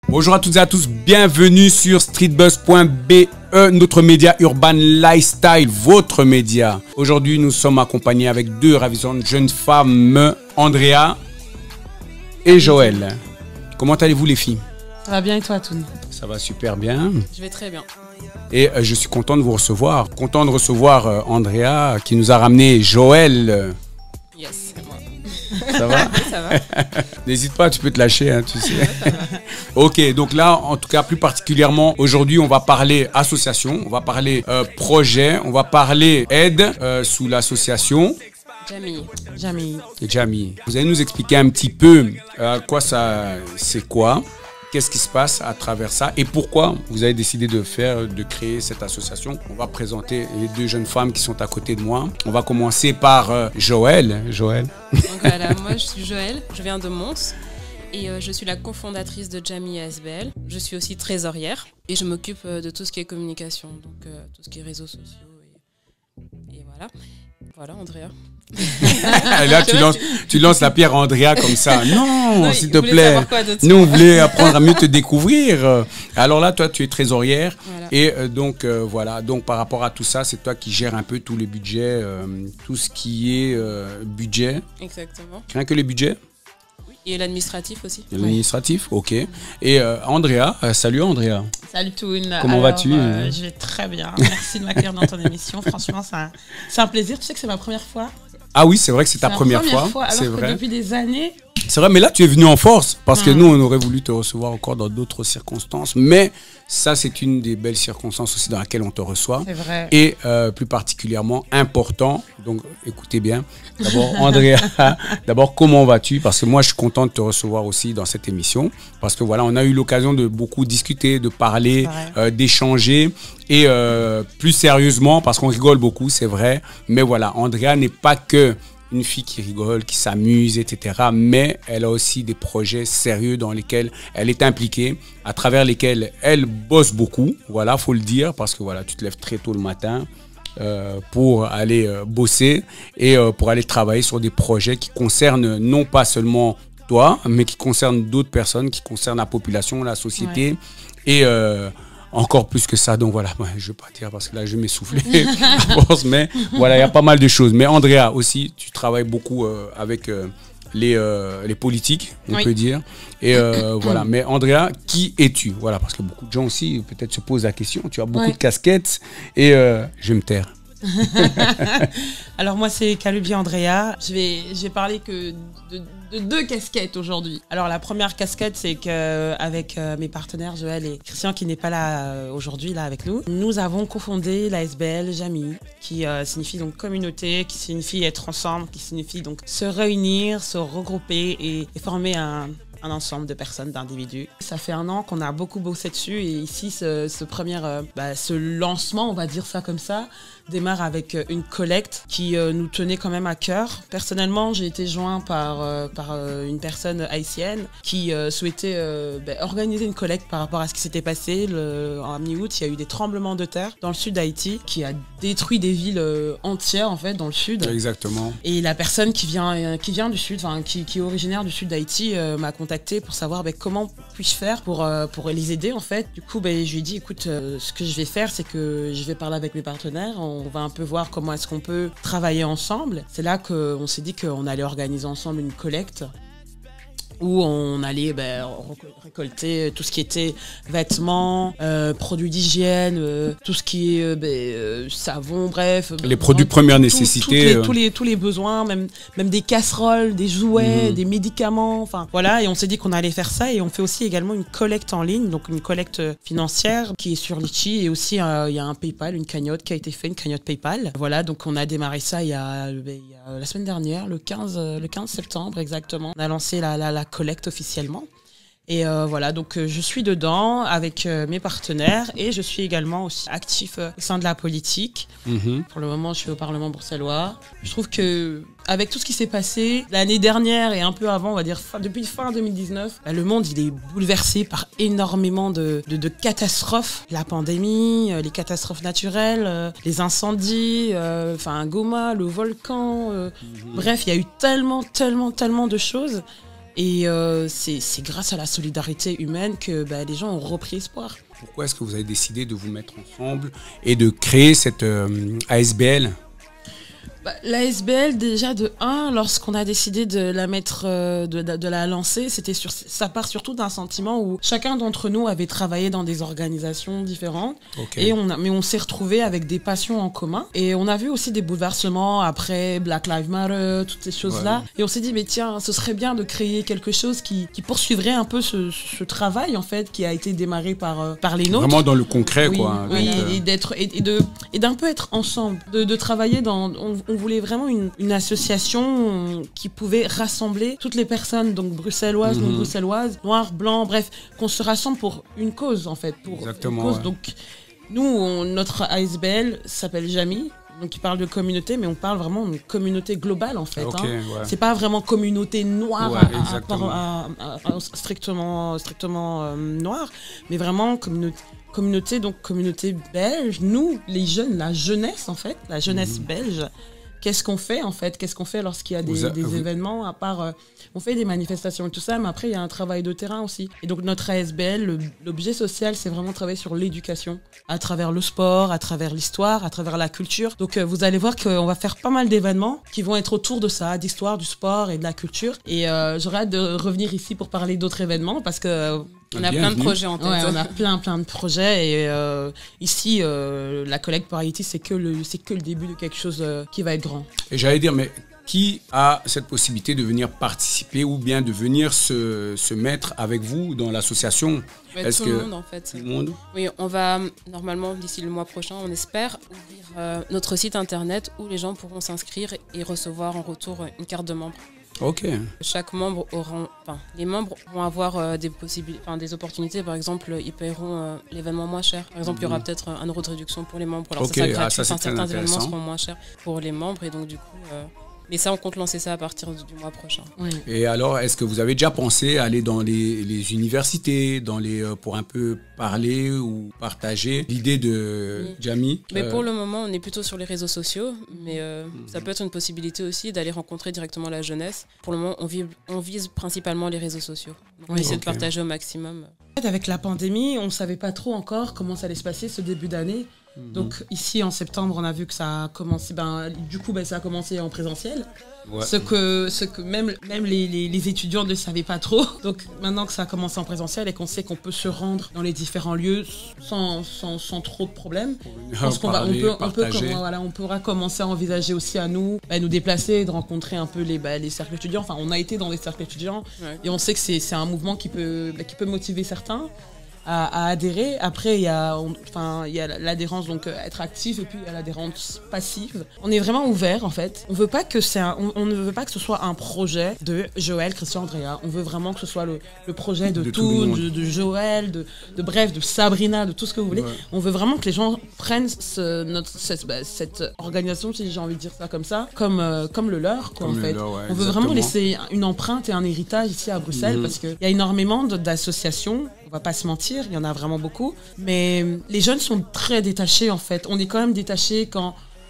Bonjour à toutes et à tous, bienvenue sur streetbuzz.be, notre média urban lifestyle, votre média. Aujourd'hui, nous sommes accompagnés avec deux ravissantes jeunes femmes, Andrea et Joël. Comment allez-vous les filles? Ça va bien et toi, Toun? Ça va super bien. Je vais très bien. Et je suis content de vous recevoir. Content de recevoir Andrea qui nous a ramené Joël. Yes, c'est moi. Ça va? Ça va. N'hésite pas, tu peux te lâcher, hein, tu sais. Ok, donc là, en tout cas, plus particulièrement, aujourd'hui, on va parler association, on va parler projet, on va parler aide sous l'association. Jamie. Vous allez nous expliquer un petit peu quoi ça, c'est quoi, qu'est-ce qui se passe à travers ça et pourquoi vous avez décidé de créer cette association. On va présenter les deux jeunes femmes qui sont à côté de moi. On va commencer par Joël. Donc voilà, moi je suis Joël, je viens de Mons et je suis la cofondatrice de Jamie ASBL. Je suis aussi trésorière et je m'occupe de tout ce qui est communication, donc tout ce qui est réseaux sociaux et voilà. Voilà, Andrea. Et là, tu lances la pierre à Andrea comme ça. Non, s'il te plaît. Nous, on voulait apprendre à mieux te découvrir. Alors là, toi, tu es trésorière. Voilà. Et donc, voilà. Donc, par rapport à tout ça, c'est toi qui gères un peu tous les budgets, tout ce qui est budget. Exactement. Rien que les budgets? Et l'administratif aussi. L'administratif, ok. Et Andrea, salut Andrea. Salut Toun. Comment vas-tu? Je vais très bien. Merci de m'accueillir dans ton émission. Franchement, c'est un plaisir. Tu sais que c'est ma première fois. Ah oui, c'est vrai que c'est ta première fois. C'est vrai. Depuis des années. C'est vrai, mais là, tu es venu en force parce que nous, on aurait voulu te recevoir encore dans d'autres circonstances. Mais ça, c'est une des belles circonstances aussi dans laquelle on te reçoit. C'est vrai. Et plus particulièrement important. Donc, écoutez bien. D'abord, Andrea, d'abord, comment vas-tu? Parce que moi, je suis content de te recevoir aussi dans cette émission. Parce que voilà, on a eu l'occasion de beaucoup discuter, de parler, d'échanger. Et plus sérieusement, parce qu'on rigole beaucoup, c'est vrai. Mais voilà, Andrea n'est pas que une fille qui rigole, qui s'amuse, etc. Mais elle a aussi des projets sérieux dans lesquels elle est impliquée, à travers lesquels elle bosse beaucoup. Voilà, faut le dire, parce que voilà, tu te lèves très tôt le matin pour aller bosser et pour aller travailler sur des projets qui concernent non pas seulement toi, mais qui concernent d'autres personnes, qui concernent la population, la société et encore plus que ça, donc voilà, je ne vais pas dire parce que là je vais m'essouffler, mais voilà, il y a pas mal de choses. Mais Andrea aussi, tu travailles beaucoup avec les politiques, on peut dire. Et voilà, mais Andrea, qui es-tu? Voilà, parce que beaucoup de gens aussi peut-être se posent la question, tu as beaucoup de casquettes et je vais me taire. Alors moi c'est Kalubi Andrea, je vais parler que de deux casquettes aujourd'hui. Alors la première casquette, c'est qu'avec mes partenaires Joël et Christian qui n'est pas là aujourd'hui là avec nous, nous avons cofondé l'ASBL Jamie, qui signifie donc communauté, qui signifie être ensemble, qui signifie donc se réunir, se regrouper et former un ensemble de personnes, d'individus. Ça fait 1 an qu'on a beaucoup bossé dessus et ici ce lancement, on va dire ça comme ça, démarre avec une collecte qui nous tenait quand même à cœur. Personnellement, j'ai été joint par une personne haïtienne qui souhaitait organiser une collecte par rapport à ce qui s'était passé en mi-août. Il y a eu des tremblements de terre dans le sud d'Haïti qui a détruit des villes entières en fait dans le sud. Exactement. Et la personne qui vient du sud, qui est originaire du sud d'Haïti m'a contacté pour savoir comment puis-je faire pour les aider en fait. Du coup, je lui ai dit écoute, ce que je vais faire, c'est que je vais parler avec mes partenaires. On va un peu voir comment est-ce qu'on peut travailler ensemble. C'est là qu'on s'est dit qu'on allait organiser ensemble une collecte où on allait récolter tout ce qui était vêtements, produits d'hygiène, tout ce qui est savon, bref. Les produits de première nécessité. Tous les besoins, même des casseroles, des jouets, des médicaments, enfin voilà. Et on s'est dit qu'on allait faire ça et on fait aussi également une collecte en ligne, donc une collecte financière qui est sur Litchi et aussi il y a un PayPal, une cagnotte qui a été faite, une cagnotte PayPal. Voilà, donc on a démarré ça il y a la semaine dernière, le 15 septembre exactement. On a lancé la collecte officiellement. Et voilà, donc je suis dedans avec mes partenaires et je suis également aussi actif au sein de la politique. Pour le moment, je suis au Parlement bruxellois. Je trouve que avec tout ce qui s'est passé l'année dernière et un peu avant, on va dire depuis fin 2019, le monde il est bouleversé par énormément de catastrophes. La pandémie, les catastrophes naturelles, les incendies, Goma, le volcan. Bref, il y a eu tellement de choses. Et c'est grâce à la solidarité humaine que les gens ont repris espoir. Pourquoi est-ce que vous avez décidé de vous mettre ensemble et de créer cette ASBL ? L'ASBL, déjà de 1, lorsqu'on a décidé de la mettre, de la lancer, ça part surtout d'un sentiment où chacun d'entre nous avait travaillé dans des organisations différentes. Okay. Mais on s'est retrouvés avec des passions en commun. Et on a vu aussi des bouleversements après Black Lives Matter, toutes ces choses-là. Ouais. Et on s'est dit, mais tiens, ce serait bien de créer quelque chose qui poursuivrait un peu ce travail, en fait, qui a été démarré par les nôtres. Vraiment dans le concret, quoi. Oui, et d'un peu être ensemble, de travailler dans... On voulait vraiment une association qui pouvait rassembler toutes les personnes, donc bruxelloises, non bruxelloises, noirs, blancs, bref, qu'on se rassemble pour une cause en fait. Exactement. Une cause. Ouais. Donc nous, notre ASBL s'appelle Jami. Donc, il parle de communauté, mais on parle vraiment d'une communauté globale, en fait. Okay, ouais. C'est pas vraiment communauté noire strictement noire, mais vraiment communauté belge. Nous, les jeunes, la jeunesse, en fait, la jeunesse belge. Qu'est-ce qu'on fait en fait? Qu'est-ce qu'on fait lorsqu'il y a des événements? À part, on fait des manifestations et tout ça, mais après il y a un travail de terrain aussi. Et donc notre ASBL, l'objet social, c'est vraiment travailler sur l'éducation, à travers le sport, à travers l'histoire, à travers la culture. Donc vous allez voir qu'on va faire pas mal d'événements qui vont être autour de ça, d'histoire, du sport et de la culture. Et j'aurais hâte de revenir ici pour parler d'autres événements parce que on a plein de projets en tête. Ouais, on a plein de projets et ici la collecte pour Haïti c'est que le début de quelque chose qui va être grand. Et j'allais dire, mais qui a cette possibilité de venir participer ou bien de venir se mettre avec vous dans l'association? Tout le monde en fait. Tout le monde? Oui, on va normalement d'ici le mois prochain, on espère ouvrir notre site internet où les gens pourront s'inscrire et recevoir en retour une carte de membre. Ok. Chaque membre les membres vont avoir des opportunités. Par exemple, ils paieront l'événement moins cher. Par exemple, il y aura peut-être 1 euro de réduction pour les membres. Alors ça sera gratuit. Certains événements seront moins chers pour les membres et donc du coup. Mais ça, on compte lancer ça à partir du mois prochain. Oui. Et alors, est-ce que vous avez déjà pensé à aller dans les universités, pour un peu parler ou partager l'idée de Jami? Mais pour le moment, on est plutôt sur les réseaux sociaux, mais ça peut être une possibilité aussi d'aller rencontrer directement la jeunesse. Pour le moment, on vise principalement les réseaux sociaux. Donc, on essaie de partager au maximum. Avec la pandémie, on ne savait pas trop encore comment ça allait se passer ce début d'année. Donc ici en septembre on a vu que ça a commencé, ça a commencé en présentiel, ce que même les étudiants ne savaient pas trop. Donc maintenant que ça a commencé en présentiel et qu'on sait qu'on peut se rendre dans les différents lieux sans trop de problèmes, je pense on pourra commencer à envisager aussi à nous déplacer, de rencontrer un peu les cercles étudiants. Enfin on a été dans des cercles étudiants et on sait que c'est un mouvement qui peut motiver certains à adhérer. Après, il y a l'adhérence, donc être actif, et puis il y a l'adhérence passive. On est vraiment ouvert, en fait. On ne veut pas que ce soit un projet de Joël, Christian, Andrea. On veut vraiment que ce soit le projet de Toon, de Joël, de Sabrina, de tout ce que vous voulez. Ouais. On veut vraiment que les gens prennent cette organisation, si j'ai envie de dire ça comme ça, comme le leur, quoi, en fait. On veut vraiment laisser une empreinte et un héritage ici à Bruxelles, parce qu'il y a énormément d'associations. On va pas se mentir, il y en a vraiment beaucoup. Mais les jeunes sont très détachés en fait. On est quand même détachés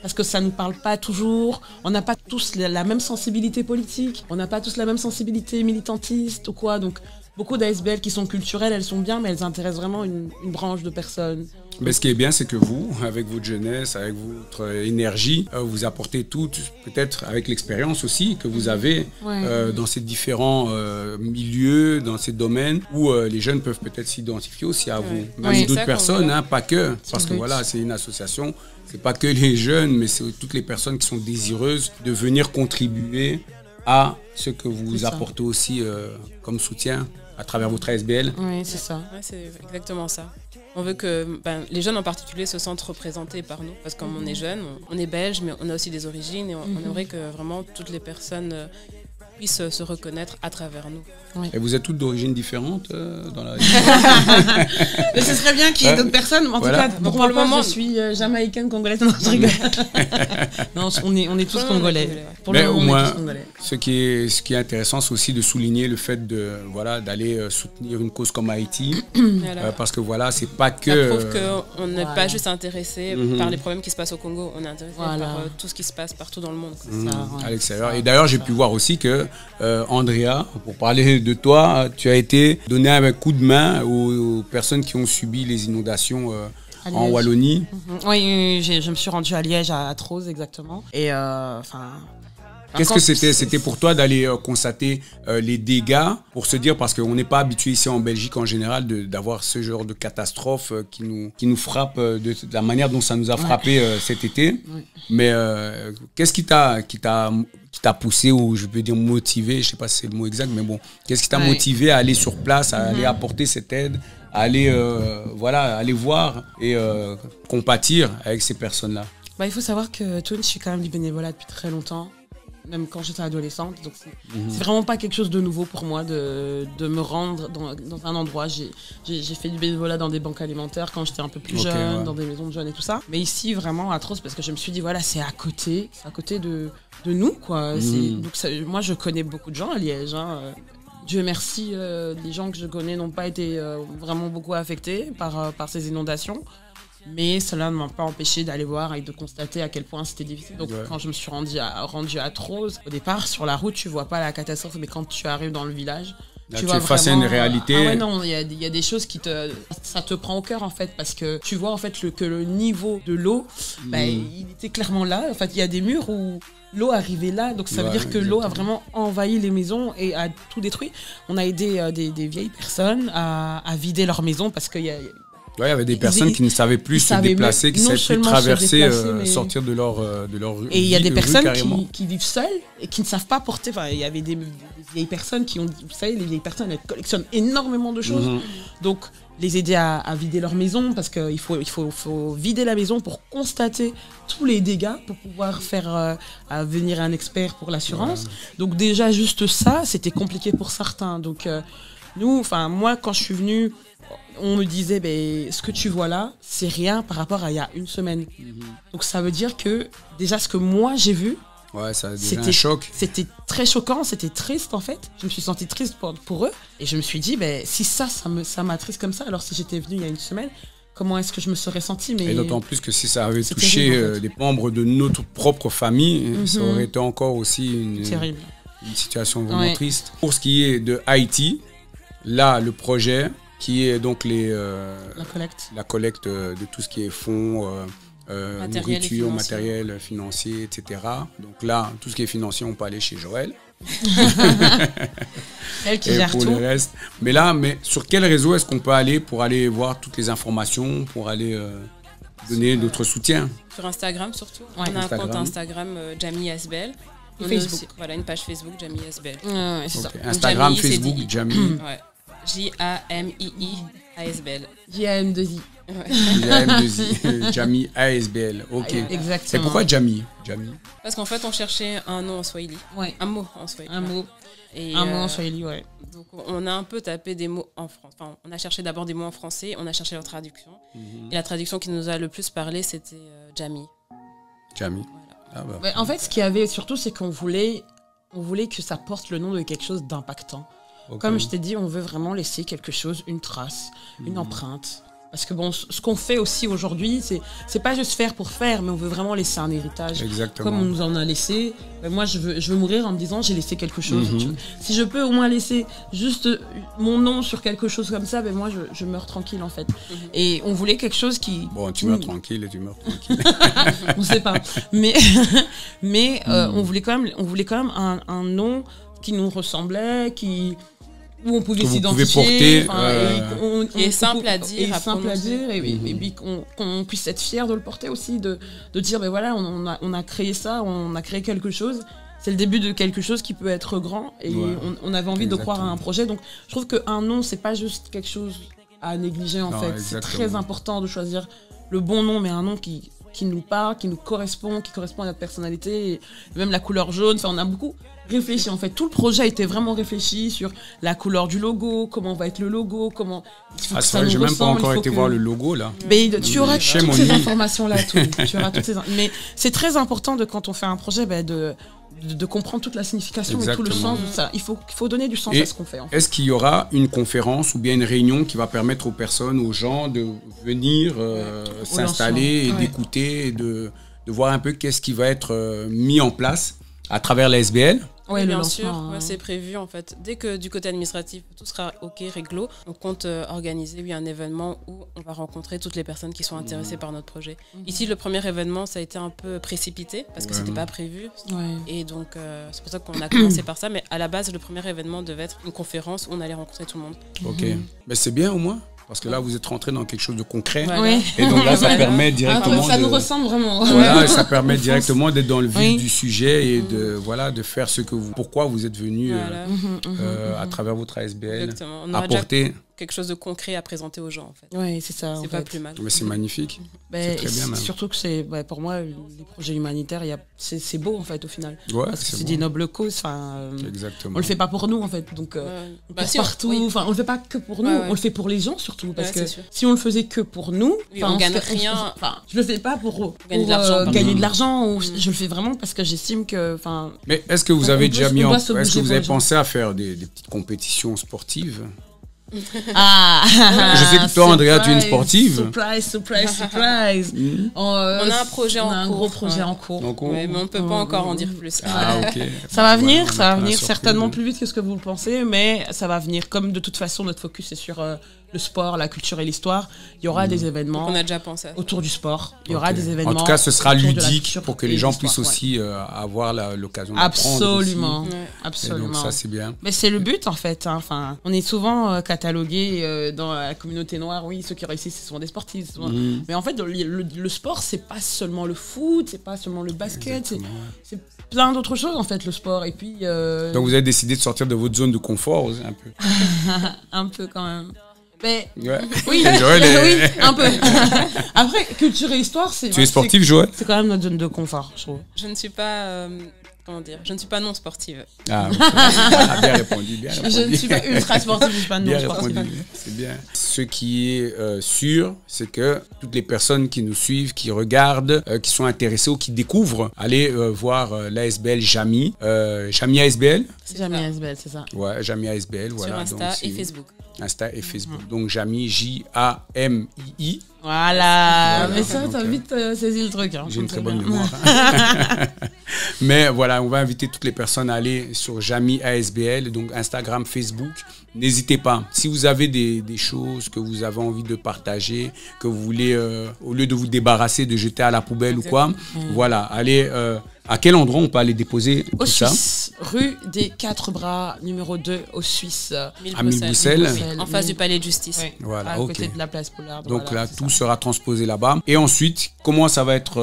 parce que ça ne nous parle pas toujours. On n'a pas tous la même sensibilité politique. On n'a pas tous la même sensibilité militantiste ou quoi. Donc beaucoup d'ASBL qui sont culturelles, elles sont bien, mais elles intéressent vraiment une branche de personnes. Mais ce qui est bien, c'est que vous, avec votre jeunesse, avec votre énergie, vous apportez tout, peut-être avec l'expérience aussi que vous avez dans ces différents milieux, dans ces domaines où les jeunes peuvent peut-être s'identifier aussi à vous. Même d'autres personnes, pas que. Parce que voilà, c'est une association, c'est pas que les jeunes, mais c'est toutes les personnes qui sont désireuses de venir contribuer à ce que vous apportez aussi comme soutien à travers votre ASBL. Oui, c'est ça. Ouais, c'est exactement ça. On veut que les jeunes en particulier se sentent représentés par nous, parce que comme on est jeunes, on est belges, mais on a aussi des origines, et on aimerait que vraiment toutes les personnes puissent se reconnaître à travers nous. Oui. Et vous êtes toutes d'origines différentes dans la Mais ce serait bien qu'il y ait d'autres personnes. En tout cas, pour le moment, je suis jamaïcaine, congolaise. Non, je rigole. Non, on est tous congolais. Pour le moment, au moins, ce qui est intéressant, c'est aussi de souligner le fait d'aller soutenir une cause comme Haïti. Parce que c'est pas que... Ça prouve qu'on n'est pas juste intéressé par les problèmes qui se passent au Congo. On est intéressé par tout ce qui se passe partout dans le monde. À l'extérieur. Et d'ailleurs, j'ai pu voir aussi que Andrea, pour parler de toi, tu as été donné un coup de main aux personnes qui ont subi les inondations en Wallonie. Oui, je me suis rendue à Liège, à Trose exactement. Et qu'est-ce que c'était? C'était pour toi d'aller constater les dégâts, pour se dire, parce qu'on n'est pas habitué ici en Belgique en général d'avoir ce genre de catastrophe qui nous frappe de la manière dont ça nous a frappé cet été. Oui. Mais qu'est-ce qui t'a poussé, ou je peux dire motivé, je ne sais pas si c'est le mot exact, mais bon, qu'est-ce qui t'a motivé à aller sur place, à aller apporter cette aide, à aller, aller voir et compatir avec ces personnes-là? Il faut savoir que Toon, je suis quand même du bénévolat depuis très longtemps. Même quand j'étais adolescente, donc c'est vraiment pas quelque chose de nouveau pour moi de me rendre dans un endroit. J'ai fait du bénévolat dans des banques alimentaires quand j'étais un peu plus jeune, dans des maisons de jeunes et tout ça. Mais ici, vraiment atroce, parce que je me suis dit, voilà, c'est à côté de nous, quoi. Donc moi, je connais beaucoup de gens à Liège. Dieu merci, les gens que je connais n'ont pas été vraiment beaucoup affectés par ces inondations. Mais cela ne m'a pas empêché d'aller voir et de constater à quel point c'était difficile. Donc quand je me suis rendue à Trose, au départ, sur la route, tu vois pas la catastrophe, mais quand tu arrives dans le village, là, tu vois face à une réalité. Ah ouais, non, il y a des choses ça te prend au cœur en fait, parce que tu vois en fait que le niveau de l'eau, il était clairement là. En fait, il y a des murs où l'eau arrivait là, donc ça veut dire que l'eau a vraiment envahi les maisons et a tout détruit. On a aidé des vieilles personnes à vider leur maison, parce qu'il y a... il y avait des personnes qui ne savaient plus se déplacer, qui ne savaient plus traverser, sortir de leur rue. Et il y a des personnes qui vivent seules et qui ne savent pas porter. Enfin, il y avait des vieilles personnes qui ont... Vous savez, les vieilles personnes, elles collectionnent énormément de choses. Donc, les aider à vider leur maison, parce qu'il faut vider la maison pour constater tous les dégâts, pour pouvoir faire venir un expert pour l'assurance. Donc, déjà, juste ça, c'était compliqué pour certains. Donc, moi, quand je suis venue, on me disait, ce que tu vois là, c'est rien par rapport à il y a une semaine. Donc ça veut dire que déjà ce que moi j'ai vu, c'était un choc. C'était très choquant, c'était triste en fait. Je me suis sentie triste pour eux. Et je me suis dit, si ça m'attriste comme ça, alors si j'étais venue il y a une semaine, comment est-ce que je me serais sentie? Et d'autant plus que si ça avait touché des membres de notre propre famille, ça aurait été encore aussi une situation vraiment triste. Pour ce qui est de Haïti, là, le projet... qui est donc la collecte de tout ce qui est fonds, nourriture, matériel financier, etc. Donc là, tout ce qui est financier, on peut aller chez Joël. Elle qui gère pour tout. Le reste. Mais sur quel réseau est-ce qu'on peut aller pour aller voir toutes les informations, pour aller donner notre soutien? Sur Instagram surtout. On a un compte Instagram, Jamie Asbel. Facebook. Aussi, une page Facebook, Jamie Asbel. C'est ça. Instagram, Jamie, Facebook, Jamie. Jamii ASBL. JAM2I. JAM2I. Jamie ASBL. Ok. Exactement. Et pourquoi Jamie? Parce qu'en fait, on cherchait un nom en Swahili. Un mot en Swahili. Un mot en Swahili, Donc, on a un peu tapé des mots en français. Enfin, on a cherché d'abord des mots en français, on a cherché leur traduction. Et la traduction qui nous a le plus parlé, c'était Jamie. Jamie. Voilà. En fait, ce qu'il y avait surtout, c'est qu'on voulait que ça porte le nom de quelque chose d'impactant. Comme je t'ai dit, on veut vraiment laisser quelque chose, une trace, une empreinte. Parce que ce qu'on fait aussi aujourd'hui, c'est pas juste faire pour faire, mais on veut vraiment laisser un héritage. Exactement. Comme on nous en a laissé. Moi, je veux mourir en me disant, j'ai laissé quelque chose. Si je peux au moins laisser juste mon nom sur quelque chose comme ça, moi, je meurs tranquille, en fait. Et on voulait quelque chose qui... Bon, tu meurs tranquille et tu meurs tranquille. On sait pas. Mais on voulait quand même un nom qui nous ressemblait, où on pouvait s'identifier, qui est simple à dire, et puis qu'on puisse être fier de le porter aussi, de dire voilà, on a créé ça, on a créé quelque chose. C'est le début de quelque chose qui peut être grand, et on avait envie de croire à un projet. Donc je trouve qu'un nom, c'est pas juste quelque chose à négliger en fait. C'est très important de choisir le bon nom, mais un nom qui nous parle, qui nous correspond, qui correspond à notre personnalité, et même la couleur jaune. Enfin, on a beaucoup réfléchi en fait. Tout le projet a été vraiment réfléchi sur la couleur du logo, comment va être le logo, comment. J'ai même pas encore été voir le logo là. Mais tu auras toutes ces informations là. Mais c'est très important quand on fait un projet, de comprendre toute la signification et tout le sens de ça. Il faut donner du sens à ce qu'on fait. En fait. Est-ce qu'il y aura une conférence ou bien une réunion qui va permettre aux personnes, aux gens de venir s'installer et d'écouter et de voir un peu qu'est-ce qui va être mis en place à travers la SBL? Ouais, Oui, le bien sûr, lancement. ouais, c'est prévu en fait. Dès que du côté administratif, tout sera OK, réglo, on compte organiser un événement où on va rencontrer toutes les personnes qui sont intéressées par notre projet. Ici, le premier événement, ça a été un peu précipité parce que c'était pas prévu. Ouais. Et donc, c'est pour ça qu'on a commencé par ça. Mais à la base, le premier événement devait être une conférence où on allait rencontrer tout le monde. Ok. Mais c'est bien au moins. Parce que là, vous êtes rentré dans quelque chose de concret. Voilà. Oui. Et donc là, ça permet directement Ça de... nous ressemble vraiment. Voilà, ça permet directement d'être dans le vif Oui. du sujet et de faire ce que vous... Pourquoi vous êtes venu Voilà. à travers votre ASBL Exactement. On aura déjà apporter... quelque chose de concret à présenter aux gens en fait. Oui, c'est ça. C'est en pas fait. plus mal. Mais c'est magnifique. Ben, C'est très bien, même. surtout que c'est, pour moi, les projets humanitaires, c'est beau en fait au final. Ouais, Parce que c'est bon. des nobles causes. Exactement. On le fait pas pour nous en fait. Donc, Ouais. on Bah, passe si, partout. oui. Enfin, on le fait pas que pour nous. Ouais, ouais. On le fait pour les gens surtout. Parce Ouais, que c'est sûr. si on le faisait que pour nous, Oui, enfin, on gagne se- rien. Enfin, je le fais pas pour gagner de l'argent, pardon. gagner de l'argent. Ou je le fais vraiment parce que j'estime que, enfin, Mais est-ce que vous avez On déjà doit- mis on en... doit se Est-ce que bouger vous pour avez les gens. pensé à faire des petites compétitions sportives? ah. Je sais que toi, Andrea, tu es une sportive. Surprise, surprise, surprise. On a un projet on a en un cours. gros projet Ouais. en cours. Donc, Ouais, mais on peut pas encore en dire plus. Ah, ok. Ça va Voilà, venir, on ça va attend la venir surprise. certainement plus vite que ce que vous le pensez, mais ça va venir. Comme de toute façon, notre focus est sur le sport, la culture et l'histoire. Il y aura des événements On a déjà pensé à ça. autour du sport. Il y aura Ok. des événements. En tout cas, ce sera autour de la ludique culture pour que et les gens l'histoire, puissent ouais. aussi avoir l'occasion d'apprendre. Absolument, aussi. Ouais. Et absolument. donc ça, c'est bien. Mais c'est le but en fait. Enfin, on est souvent catalogués dans la communauté noire. Oui, ceux qui réussissent, ce sont des sportifs. Souvent. Mhm. Mais en fait, le sport, c'est pas seulement le foot, c'est pas seulement le basket, Exactement, ouais. c'est plein d'autres choses en fait, le sport. Et puis, Donc vous avez décidé de sortir de votre zone de confort aussi, un peu. un peu quand même. Mais Ouais. oui, Joël est- oui, un peu. Après, culture et histoire, c'est. Tu es sportif, Joël? C'est quand même notre zone de confort, je trouve. Je ne suis pas. Comment dire? Je ne suis pas non sportive. Ah, ok. Ah, bien répondu, bien répondu. Je ne suis pas ultra sportive, je suis pas non Bien sportive. répondu, c'est bien. Ce qui est sûr, c'est que toutes les personnes qui nous suivent, qui regardent, qui sont intéressées ou qui découvrent, allez voir l'ASBL Jamy. Jamy ASBL. C'est jamais ASBL, c'est ça. Ouais, Jamy ASBL, voilà. Sur donc Insta et c'est- Facebook. Insta et Facebook. Donc Jamy, J-A-M-I-I. Voilà, mais donc, ça, t'as vite saisi le truc. Hein. J'ai une très C'est bonne bien. mémoire. Mais voilà, on va inviter toutes les personnes à aller sur Jamy ASBL, donc Instagram, Facebook. N'hésitez pas. Si vous avez des choses que vous avez envie de partager, que vous voulez, au lieu de vous débarrasser, de jeter à la poubelle ou quoi, voilà, allez. À quel endroit on peut aller déposer Au tout ça? Suisse, rue des 4 Bras, numéro 2, au Suisse. À Mille-Bruxelles. Mille-Bruxelles. En face du palais de justice. Ouais, Voilà, à ok. côté de la place Pollard. Donc voilà, là, c'est tout ça. sera transposé là-bas. Et ensuite, comment ça va être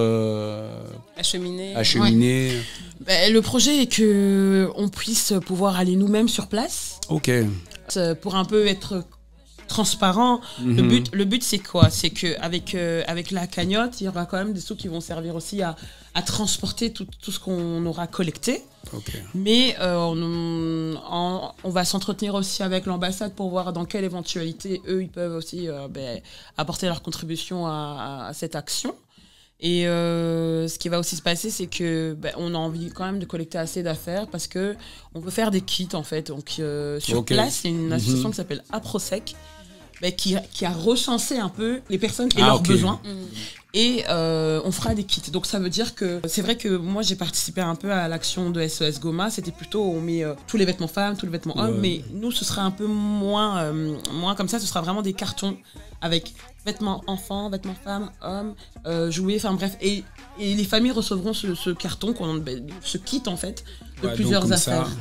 Acheminé. acheminé? Ben, le projet est que on puisse pouvoir aller nous-mêmes sur place Ok. pour un peu être transparent. Mhm. Le but c'est quoi? C'est que avec la cagnotte, il y aura quand même des sous qui vont servir aussi à transporter tout ce qu'on aura collecté. Ok. Mais on va s'entretenir aussi avec l'ambassade pour voir dans quelle éventualité eux ils peuvent aussi apporter leur contribution à cette action. Et ce qui va aussi se passer, c'est que on a envie quand même de collecter assez d'affaires parce que on peut faire des kits en fait. Donc sur Ok. place, il y a une association qui s'appelle APROSEC qui a recensé un peu les personnes et leurs ok. besoins. Et on fera des kits. Donc ça veut dire que c'est vrai que moi j'ai participé un peu à l'action de SOS Goma. C'était plutôt on met tous les vêtements femmes, tous les vêtements hommes, mais nous ce sera un peu moins comme ça. Ce sera vraiment des cartons avec vêtements enfants, vêtements femmes, hommes, jouets, enfin bref. Et les familles recevront ce carton, ce kit en fait, de Ouais, plusieurs donc, comme affaires. ça,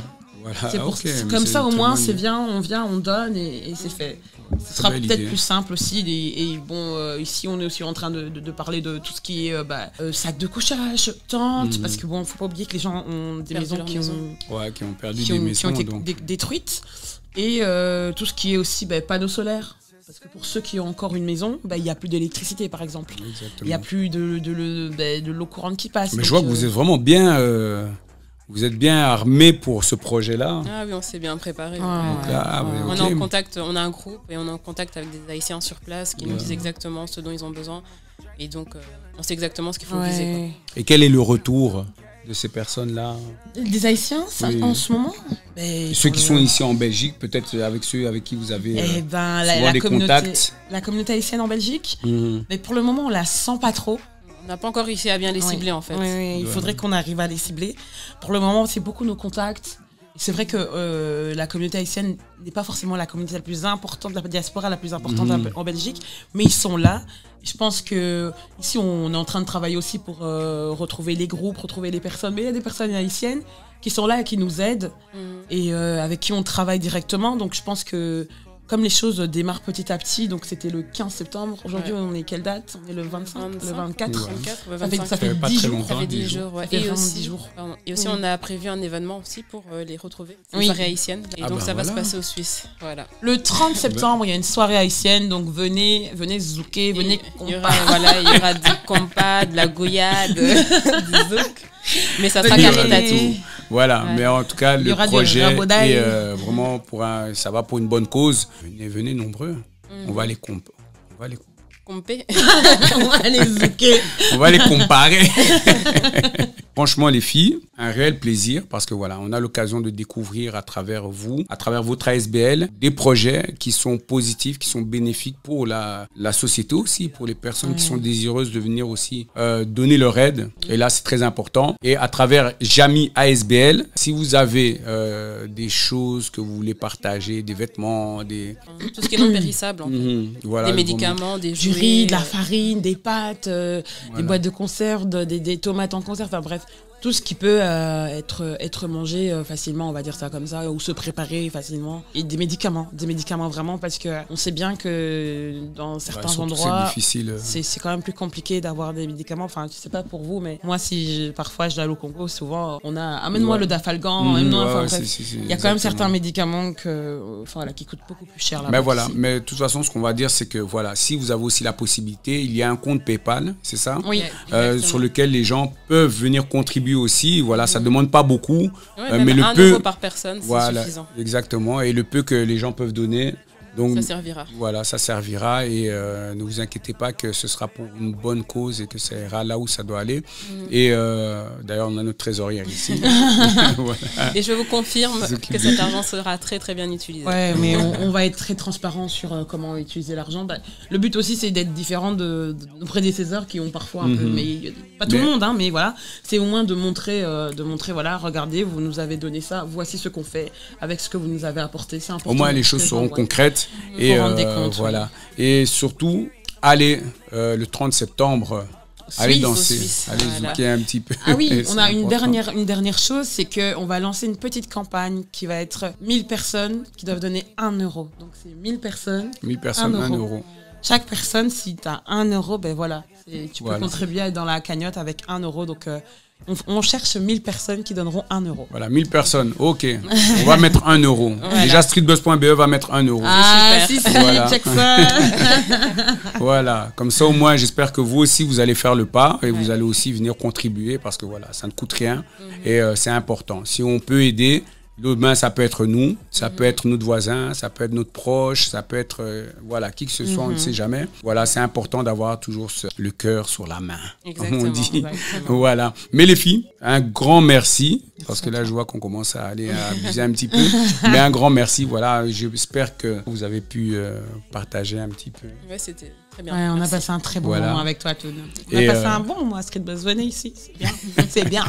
voilà. C'est Ok, mais comme c'est ça une au très moins bonne- c'est bien, on donne et c'est fait. Ce sera belle peut-être idée. plus simple aussi. Et bon, ici on est aussi en train de parler de tout ce qui est sac de couchage, tente, parce que bon, faut pas oublier que les gens ont des Perdu maisons leur qui maison. ont Ouais, qui ont perdu qui des ont maisons. été donc. détruites et tout ce qui est aussi panneaux solaires. Parce que pour ceux qui ont encore une maison, il n'y a plus d'électricité par exemple. Exactement. Il n'y a plus de l'eau courante qui passe. Mais Donc, je vois que vous êtes vraiment bien, vous êtes bien armé pour ce projet-là. Ah oui, on s'est bien préparé. Ouais, Donc là, ouais. ouais, On ok. est en contact, on a un groupe et on est en contact avec des Haïtiens sur place qui nous disent exactement ce dont ils ont besoin. Et donc, on sait exactement ce qu'il faut viser. Quoi. ouais. Et quel est le retour de ces personnes-là? Des Haïtiens Oui. en ce moment Ceux qui sont ici en Belgique, peut-être avec ceux avec qui vous avez la souvent des communauté, contacts. la communauté haïtienne en Belgique. Mhm. Mais pour le moment, on la sent pas trop. On n'a pas encore réussi à bien les cibler en fait. Oui, il faudrait qu'on arrive à les cibler. Pour le moment, c'est beaucoup nos contacts. C'est vrai que la communauté haïtienne n'est pas forcément la communauté la plus importante, la diaspora la plus importante en Belgique, mais ils sont là. Je pense que ici on est en train de travailler aussi pour retrouver les groupes, retrouver les personnes. Mais il y a des personnes haïtiennes qui sont là et qui nous aident et avec qui on travaille directement. Donc je pense que comme les choses démarrent petit à petit, donc c'était le 15 septembre. Aujourd'hui, on est quelle date? On est le 25, le 24. Ça fait 10 jours. Ça fait 10 jours, ouais. Et aussi, on a prévu un événement aussi pour les retrouver. Une soirée haïtienne. Et donc, ça va se passer aux Suisses. Voilà. Le 30 septembre, il y a une soirée haïtienne. Donc, venez zouker, venez il y aura du compas, de la goyade, du zouk. Mais ça sera caritatif. Voilà, mais en tout cas, le projet est vraiment ça va pour une bonne cause. Venez nombreux. On va les comper. On va les zouker. On va les comparer. Franchement, les filles, un réel plaisir parce que voilà, on a l'occasion de découvrir à travers vous, à travers votre ASBL, des projets qui sont positifs, qui sont bénéfiques pour la société aussi, pour les personnes qui sont désireuses de venir aussi donner leur aide. Et là, c'est très important. Et à travers Jamy ASBL, si vous avez des choses que vous voulez partager, des vêtements, tout ce qui est non périssable, en fait. Voilà, des médicaments, des du riz, de la farine, des pâtes, des boîtes de conserve, des tomates en conserve, enfin bref, tout ce qui peut être mangé facilement, on va dire ça comme ça, ou se préparer facilement. Et des médicaments vraiment, parce qu'on sait bien que dans certains endroits, c'est quand même plus compliqué d'avoir des médicaments. Enfin, je sais pas pour vous, mais moi, parfois je dois aller au Congo, souvent, on a amène-moi le Dafalgan, il y a quand même certains médicaments qui coûtent beaucoup plus cher. Mais voilà, mais de toute façon, ce qu'on va dire, c'est que voilà, si vous avez aussi la possibilité, il y a un compte PayPal, c'est ça? Oui. Sur lequel les gens peuvent venir contribuer aussi, voilà, ça demande pas beaucoup, mais le peu par personne, c'est suffisant. Exactement, et le peu que les gens peuvent donner, donc ça servira. Voilà, ça servira et ne vous inquiétez pas que ce sera pour une bonne cause et que ça ira là où ça doit aller. Et d'ailleurs, on a notre trésorière ici. Voilà. Et je vous confirme que cet argent sera très très bien utilisé. Ouais, mais on va être très transparent sur comment utiliser l'argent. Le but aussi, c'est d'être différent de nos prédécesseurs qui ont parfois un peu, mais pas tout le monde, mais voilà, c'est au moins de montrer, voilà, regardez, vous nous avez donné ça, voici ce qu'on fait avec ce que vous nous avez apporté. C'est important. Au moins, les choses seront concrètes. Et voilà. Et surtout, allez le 30 septembre, allez danser, allez zouker un petit peu. Ah oui, on a une dernière chose, c'est qu'on va lancer une petite campagne qui va être 1000 personnes qui doivent donner 1 euro. Donc c'est 1000 personnes. 1000 personnes, 1 euro. Chaque personne, si tu as 1 euro, ben voilà, tu peux contribuer dans la cagnotte avec 1 euro. Donc on cherche 1000 personnes qui donneront 1 euro. Voilà, 1000 personnes, ok. On va mettre 1 euro. Voilà. Déjà, streetbuzz.be va mettre 1 euro. Ah, si, voilà. Check ça. Voilà, comme ça au moins, j'espère que vous aussi, vous allez faire le pas et vous allez aussi venir contribuer parce que voilà, ça ne coûte rien et c'est important. Si on peut aider, demain, ça peut être nous, ça peut être notre voisin, ça peut être notre proche, ça peut être voilà, qui que ce soit, on ne sait jamais. Voilà, c'est important d'avoir toujours le cœur sur la main, comme on dit. Exactement. Voilà. Mais les filles, un grand merci, parce que là, je vois qu'on commence à aller abuser un petit peu. Mais un grand merci, voilà. J'espère que vous avez pu partager un petit peu. Ouais, c'était très bien. Ouais, on a passé un très bon moment avec toi, Toon. On a passé un bon moment à Streetbuzz. Venez ici, c'est bien. C'est bien.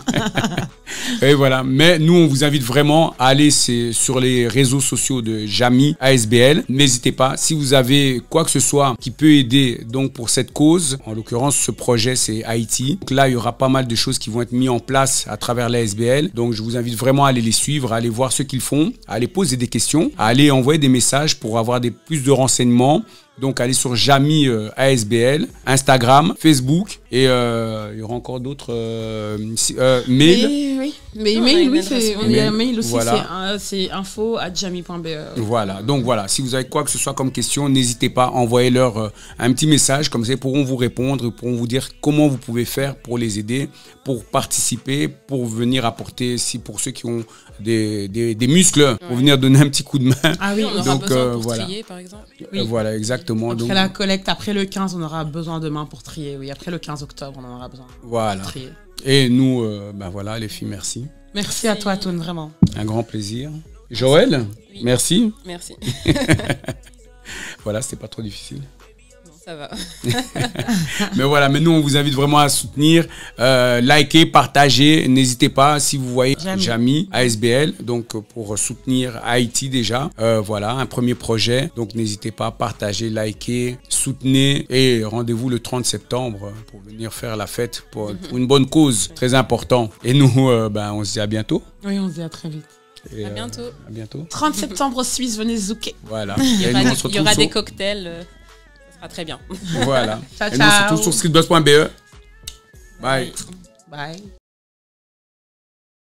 Et voilà. Mais nous, on vous invite vraiment à aller sur les réseaux sociaux de Jamy ASBL. N'hésitez pas. Si vous avez quoi que ce soit qui peut aider donc pour cette cause, en l'occurrence, ce projet, c'est Haïti. Donc là, il y aura pas mal de choses qui vont être mises en place à travers l'ASBL. Donc, je vous invite vraiment à aller les suivre, à aller voir ce qu'ils font, à aller poser des questions, à aller envoyer des messages pour avoir plus de renseignements. Donc, allez sur Jamy ASBL, Instagram, Facebook et il y aura encore d'autres mails. Mais mail, oui, on a un mail aussi, voilà. C'est info@jamy.be. Voilà, donc voilà, si vous avez quoi que ce soit comme question, n'hésitez pas, envoyez-leur un petit message, comme ça ils pourront vous répondre, ils pourront vous dire comment vous pouvez faire pour les aider, pour participer, pour venir apporter, si pour ceux qui ont des muscles, pour venir donner un petit coup de main. Ah oui, on aura besoin pour trier, par exemple. Oui. Voilà, exactement. Après la collecte, après le 15, on aura besoin de mains pour trier, oui. Après le 15 octobre, on en aura besoin pour trier. Et nous, voilà, les filles, merci. Merci à toi, Toon, vraiment. Un grand plaisir. Joël, merci. Merci. Voilà, c'était pas trop difficile. Ça va. Mais voilà, mais nous, on vous invite vraiment à soutenir, liker, partager. N'hésitez pas, si vous voyez Jamy, ASBL, donc pour soutenir Haïti déjà. Voilà, un premier projet. Donc, n'hésitez pas à partager, liker, soutenir. Et rendez-vous le 30 septembre pour venir faire la fête pour une bonne cause. Très important. Et nous, on se dit à bientôt. Oui, on se dit à très vite. Et à bientôt. À bientôt. 30 septembre Suisse, venez zouker. Voilà. Il y aura des cocktails. Ça sera très bien. Voilà. Ciao, et nous, on se retrouve sur streetboss.be. Bye. Bye.